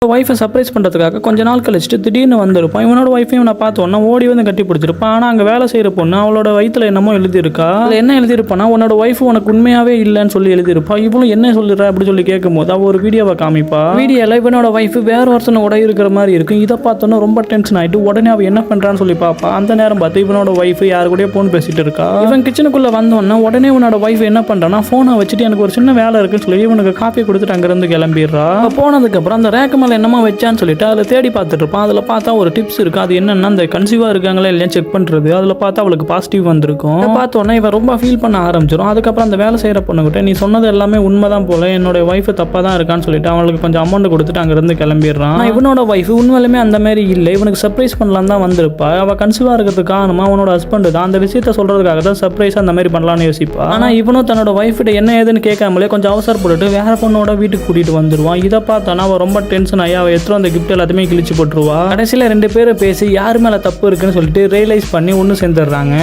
Wifi surprise பண்ணுறதுக்காக கொஞ்ச நாள் கழிச்சுட்டு திடீர்னு வந்திருப்பான். இவனோட ஒய்ஃபையும் நான் பார்த்தோன்னா ஓடி வந்து கட்டி பிடிச்சிருப்பான். ஆனால் அங்கே வேலை செய்கிற பொண்ணு அவளோட வயிற்றுல என்னமோ எழுதியிருக்கா. அதில் என்ன எழுதியிருப்பானா, உன்னோட ஒய்ஃபு உனக்கு உண்மையாகவே இல்லைன்னு சொல்லி எழுதியிருப்பா. இவளும் என்ன சொல்லிடுறா அப்படி சொல்லி கேட்கும்போது அவள் ஒரு வீடியோவை காமிப்பா. வீடியோவில் இவனோட ஒய்ஃபு வேற ஒருத்தனோட இருக்கிற மாதிரி இருக்கும். இதை பார்த்தோன்னா ரொம்ப டென்ஷன் ஆகிட்டு உடனே அவள் என்ன பண்ணுறான்னு சொல்லி பார்ப்பா. அந்த நேரம் பார்த்து இவனோட ஒய்ஃபு யாரு கூட ஃபோன் பேசிட்டு இருக்கா. இவன் கிச்சனுக்குள்ளே வந்தோன்னா உடனே உன்னோட ஒய்ஃபு என்ன பண்ணுறான்னா, ஃபோனை வச்சுட்டு எனக்கு ஒரு சின்ன வேலை இருக்குன்னு சொல்லி இவனுக்கு காப்பி கொடுத்துட்டு அங்கேருந்து கிளம்பிடுறா. போனதுக்கப்புறம் அந்த ரேக்கு மேலே என்னமோ வச்சான்னு சொல்லிட்டு அதில் தேடி பார்த்துட்டு இருப்பான். அதில் பார்த்தா ஒரு டிப்ஸ் இருக்குது. அது என்னன்னா, அந்த கன்சீவாக இருக்காங்களா இல்லையா செக் பண்ணுறது. அதில் பார்த்தா அவளுக்கு பாசிட்டிவ் வந்திருக்கும். பார்த்தோன்னா இவன் ரொம்ப ஃபீல் பண்ண ஆரம்பிச்சிடும். அதுக்கப்புறம் அந்த வேலை செய்கிற பொண்ணுகிட்ட நீ சொன்னது எல்லாமே உண்மைதான் போல, என்னோட ஒய்ஃபு தப்பாக தான் இருக்கான்னு சொல்லிட்டு அவளுக்கு கொஞ்சம் அமௌண்ட் கொடுத்துட்டு அங்கேருந்து கிளம்பிடுறான். இவனோட ஒய்ஃபு உண்மையிலுமே அந்த மாதிரி இல்லை, இவனுக்கு சர்ப்ரைஸ் பண்ணலாம் தான் வந்திருப்பா. அவள் கன்சீவாக இருக்கிறதுக்கு காரணமா அவனோட ஹஸ்பண்ட் தான். அந்த விஷயத்த சொல்கிறதுக்காக தான் சர்ப்ரைஸாக அந்த மாதிரி பண்ணலான்னு யோசிப்பா. ஆனால் இவனும் தன்னோட ஒய்ஃப்கிட்ட என்ன ஏதுன்னு கேட்காமலே கொஞ்சம் அவசரப்பட்டு வேற பொண்ணோட வீட்டுக்கு கூட்டிகிட்டு வந்துடுவான். இதை பார்த்தானா அவள் ரொம்ப டென்ஷன் ஆகி அவள் எடுத்துகிட்டு அந்த கிஃப்ட் எல்லாத்தையுமே கிழிச்சு போட்டுருவா. கடைசியில் 2 பேரும் பேசி யார் மேலே தப்பு இருக்குன்னு சொல்லிட்டு ரியலைஸ் பண்ணி ஒன்று சேர்ந்துடுறாங்க.